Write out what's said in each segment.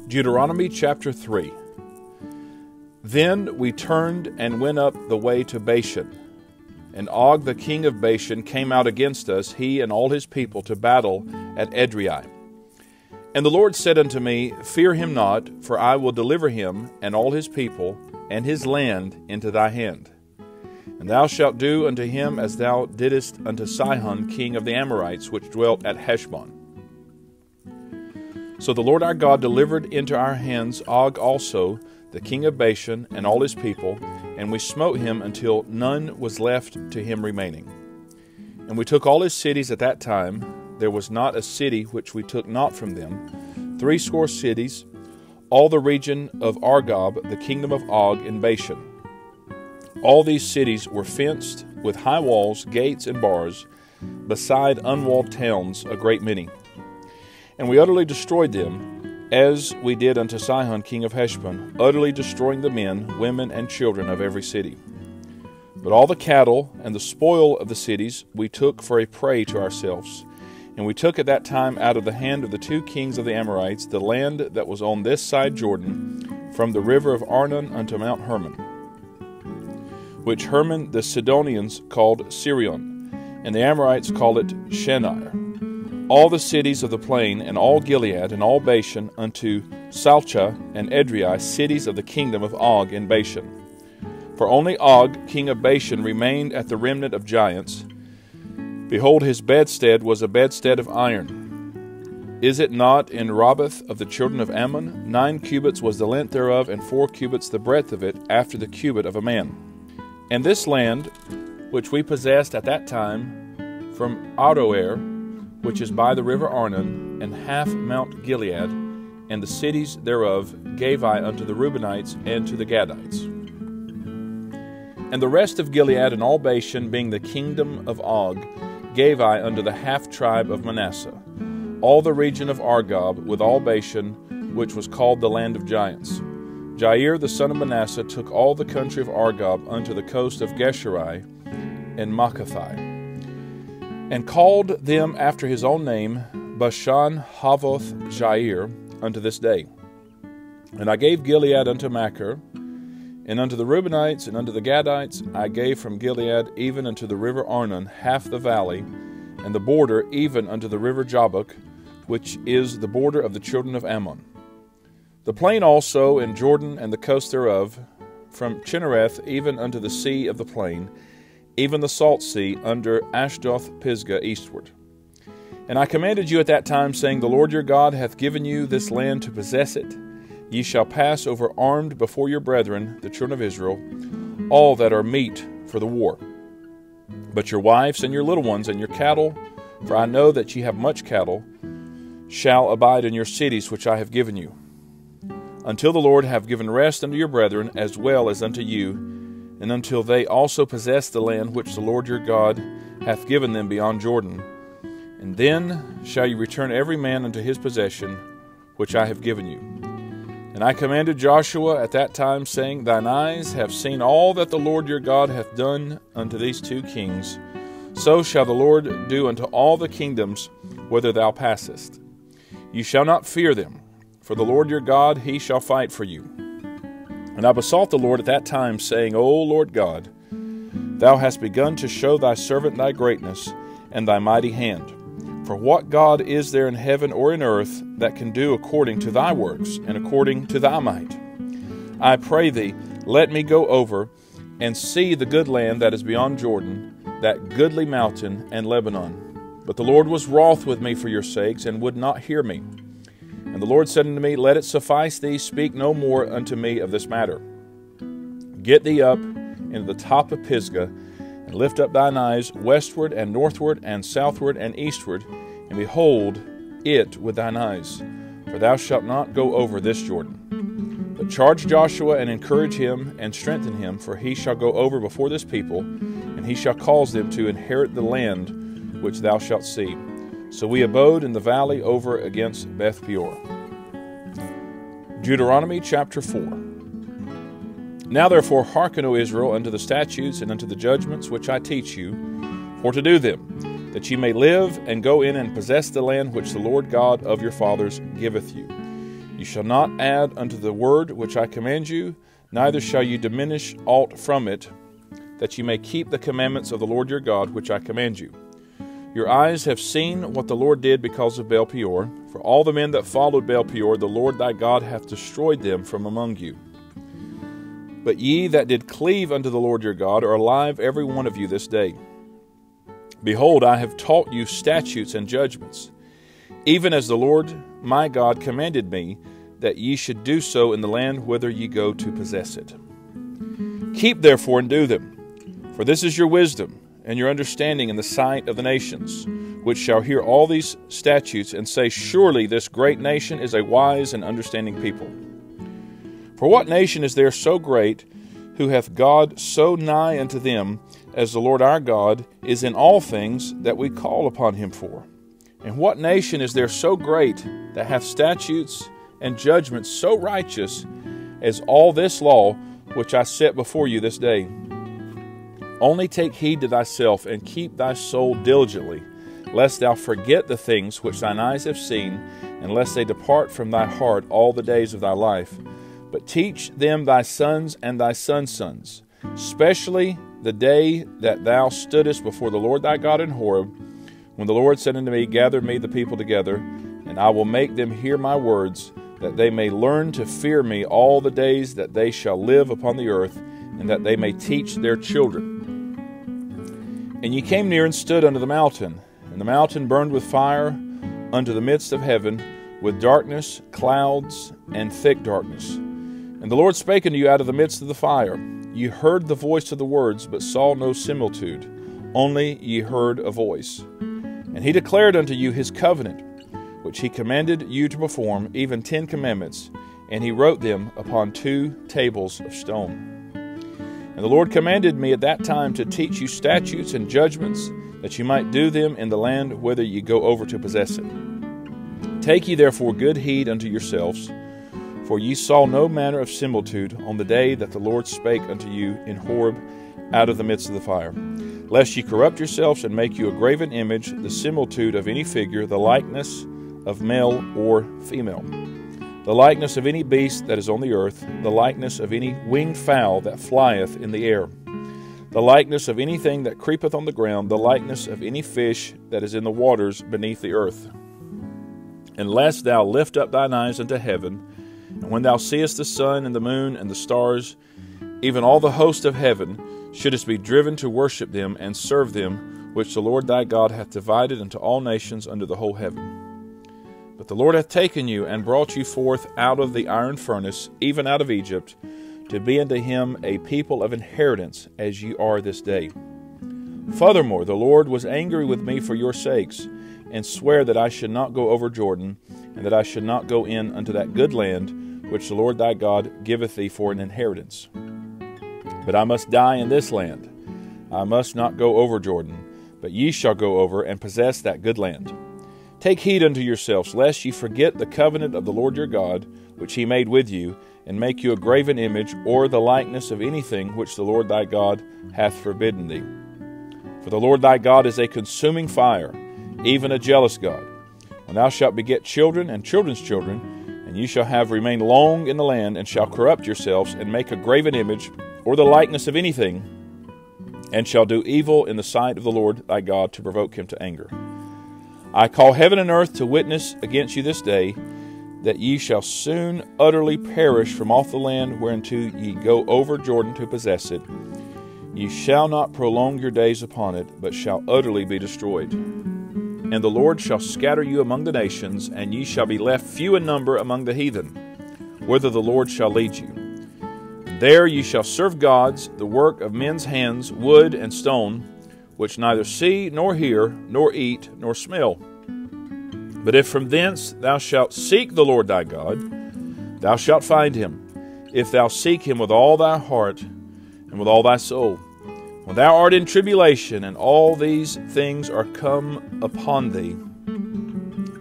Deuteronomy chapter 3. Then we turned and went up the way to Bashan. And Og the king of Bashan came out against us, he and all his people, to battle at Edrei. And the Lord said unto me, Fear him not, for I will deliver him and all his people and his land into thy hand. And thou shalt do unto him as thou didst unto Sihon king of the Amorites, which dwelt at Heshbon. So the Lord our God delivered into our hands Og also, the king of Bashan, and all his people, and we smote him until none was left to him remaining. And we took all his cities at that time. There was not a city which we took not from them, 80 cities, all the region of Argob, the kingdom of Og in Bashan. All these cities were fenced with high walls, gates, and bars, beside unwalled towns a great many. And we utterly destroyed them, as we did unto Sihon king of Heshbon, utterly destroying the men, women, and children of every city. But all the cattle and the spoil of the cities we took for a prey to ourselves. And we took at that time out of the hand of the 2 kings of the Amorites the land that was on this side Jordan, from the river of Arnon unto Mount Hermon, which Hermon the Sidonians called Sirion, and the Amorites called it Shenir. All the cities of the plain, and all Gilead, and all Bashan, unto Salcha and Edrei, cities of the kingdom of Og in Bashan. For only Og, king of Bashan, remained at the remnant of giants. Behold, his bedstead was a bedstead of iron. Is it not in Rabbath of the children of Ammon? 9 cubits was the length thereof, and 4 cubits the breadth of it, after the cubit of a man. And this land, which we possessed at that time, from Aroer, which is by the river Arnon, and half Mount Gilead, and the cities thereof gave I unto the Reubenites and to the Gadites. And the rest of Gilead and all Bashan, being the kingdom of Og, gave I unto the half tribe of Manasseh, all the region of Argob, with all Bashan, which was called the land of giants. Jair the son of Manasseh took all the country of Argob unto the coast of Geshuri and Maacathai, and called them after his own name, Bashan Havoth Jair, unto this day. And I gave Gilead unto Machir, and unto the Reubenites and unto the Gadites I gave from Gilead even unto the river Arnon half the valley, and the border even unto the river Jabbok, which is the border of the children of Ammon. The plain also, and Jordan and the coast thereof, from Chinnereth even unto the sea of the plain, even the salt sea under Ashdoth Pisgah eastward. And I commanded you at that time, saying, The Lord your God hath given you this land to possess it. Ye shall pass over armed before your brethren, the children of Israel, all that are meet for the war. But your wives and your little ones and your cattle, for I know that ye have much cattle, shall abide in your cities which I have given you, until the Lord have given rest unto your brethren as well as unto you, and until they also possess the land which the Lord your God hath given them beyond Jordan. And then shall you return every man unto his possession, which I have given you. And I commanded Joshua at that time, saying, Thine eyes have seen all that the Lord your God hath done unto these 2 kings. So shall the Lord do unto all the kingdoms whither thou passest. You shall not fear them, for the Lord your God, he shall fight for you. And I besought the Lord at that time, saying, O Lord God, thou hast begun to show thy servant thy greatness and thy mighty hand. For what God is there in heaven or in earth that can do according to thy works and according to thy might? I pray thee, let me go over and see the good land that is beyond Jordan, that goodly mountain and Lebanon. But the Lord was wroth with me for your sakes, and would not hear me. And the Lord said unto me, Let it suffice thee, speak no more unto me of this matter. Get thee up into the top of Pisgah, and lift up thine eyes westward and northward and southward and eastward, and behold it with thine eyes, for thou shalt not go over this Jordan. But charge Joshua and encourage him and strengthen him, for he shall go over before this people, and he shall cause them to inherit the land which thou shalt see. So we abode in the valley over against Beth Peor. Deuteronomy chapter 4. Now therefore hearken, O Israel, unto the statutes and unto the judgments which I teach you, for to do them, that ye may live and go in and possess the land which the Lord God of your fathers giveth you. You shall not add unto the word which I command you, neither shall you diminish aught from it, that ye may keep the commandments of the Lord your God which I command you. Your eyes have seen what the Lord did because of Baal Peor. For all the men that followed Baal Peor, the Lord thy God hath destroyed them from among you. But ye that did cleave unto the Lord your God are alive every one of you this day. Behold, I have taught you statutes and judgments, even as the Lord my God commanded me, that ye should do so in the land whither ye go to possess it. Keep therefore and do them, for this is your wisdom and your understanding in the sight of the nations, which shall hear all these statutes and say, Surely this great nation is a wise and understanding people. For what nation is there so great, who hath God so nigh unto them, as the Lord our God is in all things that we call upon him for? And what nation is there so great, that hath statutes and judgments so righteous, as all this law which I set before you this day? Only take heed to thyself, and keep thy soul diligently, lest thou forget the things which thine eyes have seen, and lest they depart from thy heart all the days of thy life. But teach them thy sons and thy sons' sons, especially the day that thou stoodest before the Lord thy God in Horeb, when the Lord said unto me, Gather me the people together, and I will make them hear my words, that they may learn to fear me all the days that they shall live upon the earth, and that they may teach their children. And ye came near and stood under the mountain, and the mountain burned with fire unto the midst of heaven, with darkness, clouds, and thick darkness. And the Lord spake unto you out of the midst of the fire. Ye heard the voice of the words, but saw no similitude, only ye heard a voice. And he declared unto you his covenant, which he commanded you to perform, even 10 commandments, and he wrote them upon 2 tables of stone. And the Lord commanded me at that time to teach you statutes and judgments, that you might do them in the land whither ye go over to possess it. Take ye therefore good heed unto yourselves, for ye saw no manner of similitude on the day that the Lord spake unto you in Horeb out of the midst of the fire, lest ye corrupt yourselves and make you a graven image, the similitude of any figure, the likeness of male or female, the likeness of any beast that is on the earth, the likeness of any winged fowl that flieth in the air, the likeness of anything that creepeth on the ground, the likeness of any fish that is in the waters beneath the earth. Unless thou lift up thine eyes unto heaven, and when thou seest the sun and the moon and the stars, even all the host of heaven, shouldest be driven to worship them and serve them, which the Lord thy God hath divided unto all nations under the whole heaven. But the Lord hath taken you and brought you forth out of the iron furnace, even out of Egypt, to be unto him a people of inheritance, as ye are this day. Furthermore, the Lord was angry with me for your sakes, and sware that I should not go over Jordan, and that I should not go in unto that good land which the Lord thy God giveth thee for an inheritance. But I must die in this land. I must not go over Jordan, but ye shall go over and possess that good land. Take heed unto yourselves, lest ye forget the covenant of the Lord your God, which he made with you, and make you a graven image, or the likeness of anything which the Lord thy God hath forbidden thee. For the Lord thy God is a consuming fire, even a jealous God. When thou shalt beget children and children's children, and ye shall have remained long in the land, and shall corrupt yourselves, and make a graven image, or the likeness of anything, and shall do evil in the sight of the Lord thy God, to provoke him to anger. I call heaven and earth to witness against you this day, that ye shall soon utterly perish from off the land whereunto ye go over Jordan to possess it. Ye shall not prolong your days upon it, but shall utterly be destroyed. And the Lord shall scatter you among the nations, and ye shall be left few in number among the heathen, whither the Lord shall lead you. And there ye shall serve gods, the work of men's hands, wood and stone, which neither see, nor hear, nor eat, nor smell. But if from thence thou shalt seek the Lord thy God, thou shalt find him, if thou seek him with all thy heart and with all thy soul. When thou art in tribulation, and all these things are come upon thee,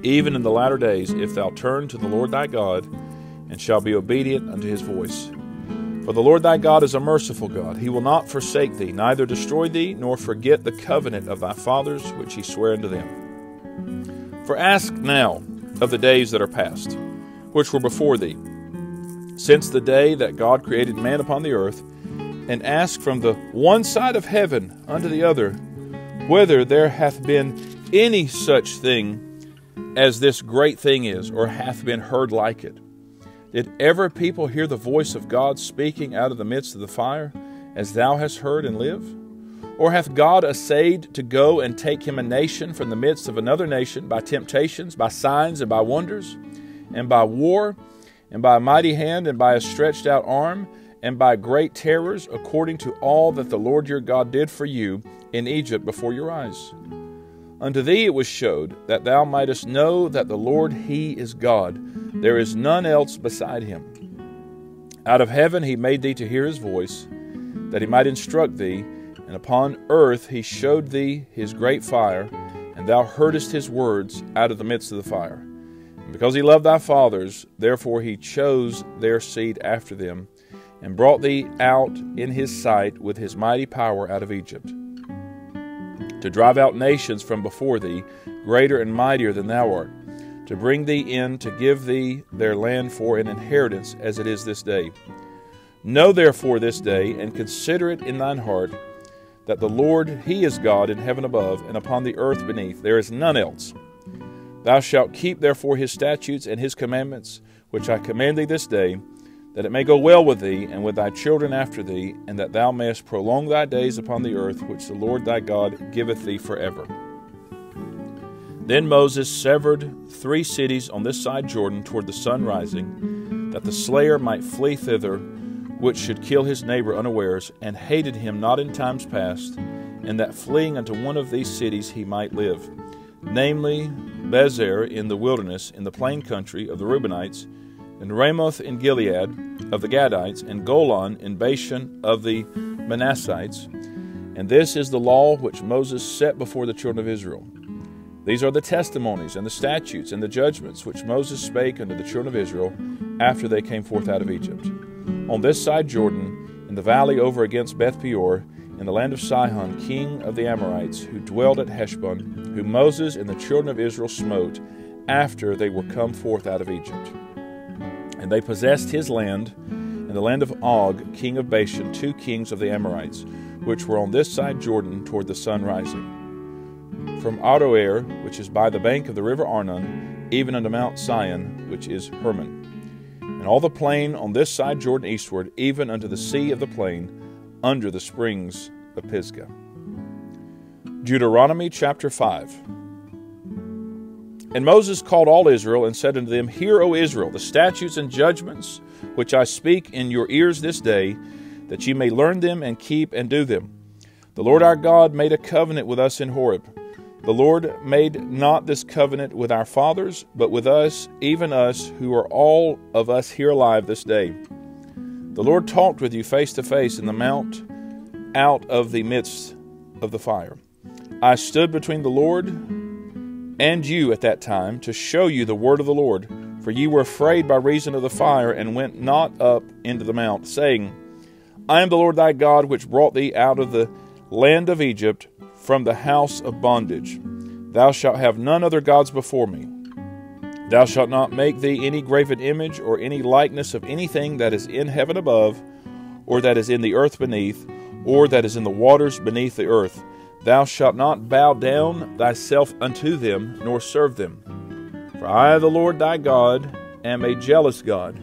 even in the latter days, if thou turn to the Lord thy God, and shall be obedient unto his voice. For the Lord thy God is a merciful God. He will not forsake thee, neither destroy thee, nor forget the covenant of thy fathers, which he sware unto them. For ask now of the days that are past, which were before thee, since the day that God created man upon the earth, and ask from the one side of heaven unto the other, whether there hath been any such thing as this great thing is, or hath been heard like it. Did ever people hear the voice of God speaking out of the midst of the fire, as thou hast heard and live? Or hath God essayed to go and take him a nation from the midst of another nation by temptations, by signs, and by wonders, and by war, and by a mighty hand, and by a stretched out arm, and by great terrors, according to all that the Lord your God did for you in Egypt before your eyes? Unto thee it was showed, that thou mightest know that the Lord he is God. There is none else beside him. Out of heaven he made thee to hear his voice, that he might instruct thee, and upon earth he showed thee his great fire, and thou heardest his words out of the midst of the fire. And because he loved thy fathers, therefore he chose their seed after them, and brought thee out in his sight with his mighty power out of Egypt, to drive out nations from before thee, greater and mightier than thou art, to bring thee in, to give thee their land for an inheritance, as it is this day. Know therefore this day, and consider it in thine heart, that the Lord, he is God in heaven above, and upon the earth beneath. There is none else. Thou shalt keep therefore his statutes and his commandments, which I command thee this day, that it may go well with thee, and with thy children after thee, and that thou mayest prolong thy days upon the earth, which the Lord thy God giveth thee forever. Then Moses severed 3 cities on this side Jordan toward the sun rising, that the slayer might flee thither, which should kill his neighbor unawares, and hated him not in times past, and that fleeing unto one of these cities he might live, namely Bezer in the wilderness, in the plain country of the Reubenites, and Ramoth in Gilead of the Gadites, and Golan in Bashan of the Manassites. And this is the law which Moses set before the children of Israel. These are the testimonies and the statutes and the judgments which Moses spake unto the children of Israel after they came forth out of Egypt. On this side Jordan, in the valley over against Beth Peor, in the land of Sihon, king of the Amorites, who dwelt at Heshbon, whom Moses and the children of Israel smote after they were come forth out of Egypt. And they possessed his land, and the land of Og, king of Bashan, 2 kings of the Amorites, which were on this side Jordan toward the sun rising. From Aroer, which is by the bank of the river Arnon, even unto Mount Sion, which is Hermon. And all the plain on this side Jordan eastward, even unto the sea of the plain, under the springs of Pisgah. Deuteronomy chapter 5. And Moses called all Israel, and said unto them, Hear, O Israel, the statutes and judgments which I speak in your ears this day, that ye may learn them and keep and do them. The Lord our God made a covenant with us in Horeb. The Lord made not this covenant with our fathers, but with us, even us, who are all of us here alive this day. The Lord talked with you face to face in the mount out of the midst of the fire. I stood between the Lord and you at that time, to show you the word of the Lord. For ye were afraid by reason of the fire, and went not up into the mount, saying, I am the Lord thy God, which brought thee out of the land of Egypt, from the house of bondage. Thou shalt have none other gods before me. Thou shalt not make thee any graven image, or any likeness of anything that is in heaven above, or that is in the earth beneath, or that is in the waters beneath the earth. Thou shalt not bow down thyself unto them, nor serve them. For I, the Lord thy God, am a jealous God,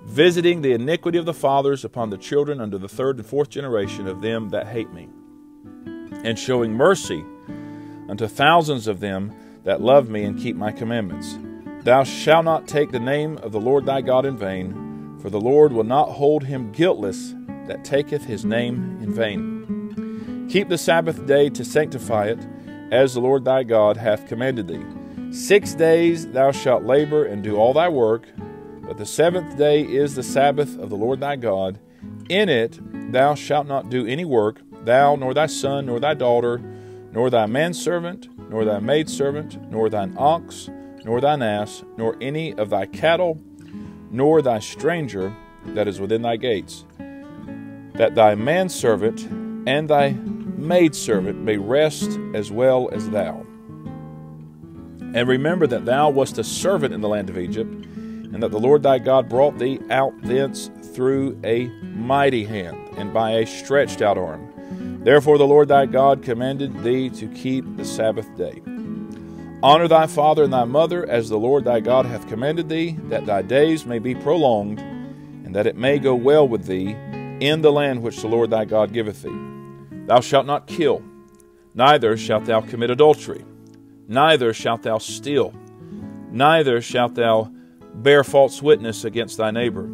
visiting the iniquity of the fathers upon the children unto the 3rd and 4th generation of them that hate me, and showing mercy unto thousands of them that love me and keep my commandments. Thou shalt not take the name of the Lord thy God in vain, for the Lord will not hold him guiltless that taketh his name in vain. Keep the Sabbath day to sanctify it, as the Lord thy God hath commanded thee. 6 days thou shalt labor and do all thy work, but the 7th day is the Sabbath of the Lord thy God. In it thou shalt not do any work, thou, nor thy son, nor thy daughter, nor thy manservant, nor thy maidservant, nor thine ox, nor thine ass, nor any of thy cattle, nor thy stranger that is within thy gates. that thy manservant and thy maidservant may rest as well as thou. And remember that thou wast a servant in the land of Egypt, and that the Lord thy God brought thee out thence through a mighty hand, and by a stretched out arm. Therefore the Lord thy God commanded thee to keep the Sabbath day. Honor thy father and thy mother, as the Lord thy God hath commanded thee, that thy days may be prolonged, and that it may go well with thee in the land which the Lord thy God giveth thee. Thou shalt not kill, neither shalt thou commit adultery, neither shalt thou steal, neither shalt thou bear false witness against thy neighbor,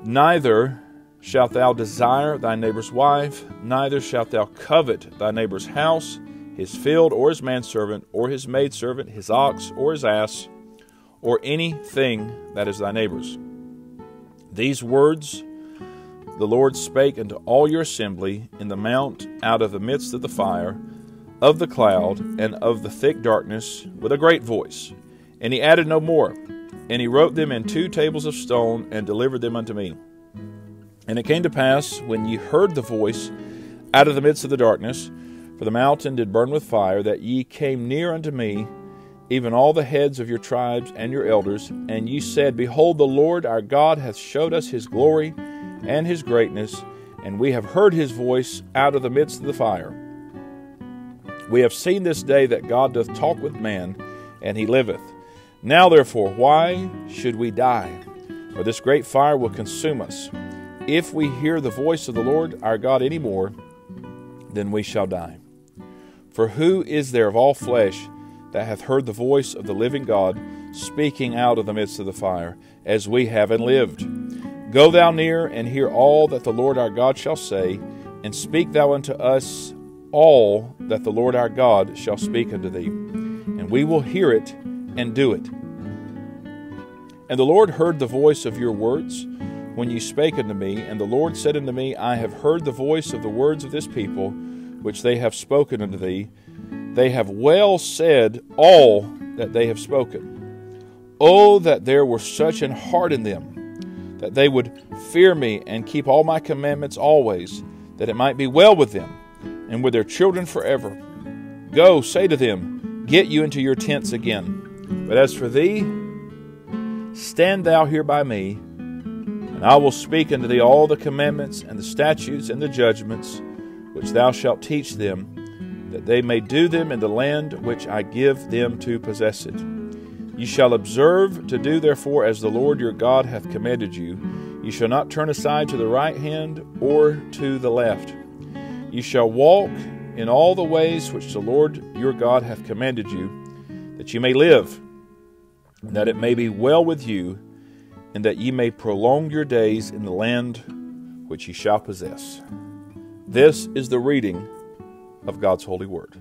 neither shalt thou desire thy neighbor's wife, neither shalt thou covet thy neighbor's house, his field, or his manservant, or his maidservant, his ox, or his ass, or anything that is thy neighbor's. These words the Lord spake unto all your assembly in the mount out of the midst of the fire, of the cloud, and of the thick darkness, with a great voice. And he added no more. And he wrote them in 2 tables of stone, and delivered them unto me. And it came to pass, when ye heard the voice out of the midst of the darkness, for the mountain did burn with fire, that ye came near unto me, even all the heads of your tribes and your elders, and ye said, Behold, the Lord our God hath showed us his glory and his greatness, and we have heard his voice out of the midst of the fire. We have seen this day that God doth talk with man, and he liveth. Now therefore, why should we die? For this great fire will consume us. If we hear the voice of the Lord our God any more, then we shall die. For who is there of all flesh that hath heard the voice of the living God speaking out of the midst of the fire, as we have and lived? Go thou near and hear all that the Lord our God shall say, and speak thou unto us all that the Lord our God shall speak unto thee, and we will hear it and do it. And the Lord heard the voice of your words when ye spake unto me, and the Lord said unto me, I have heard the voice of the words of this people, which they have spoken unto thee. They have well said all that they have spoken. Oh, that there were such an heart in them, that they would fear me and keep all my commandments always, that it might be well with them and with their children forever. Go, say to them, Get you into your tents again. But as for thee, stand thou here by me, and I will speak unto thee all the commandments and the statutes and the judgments which thou shalt teach them, that they may do them in the land which I give them to possess it. Ye shall observe to do therefore as the Lord your God hath commanded you. Ye shall not turn aside to the right hand or to the left. Ye shall walk in all the ways which the Lord your God hath commanded you, that ye may live, and that it may be well with you, and that ye may prolong your days in the land which ye shall possess. This is the reading of God's holy word.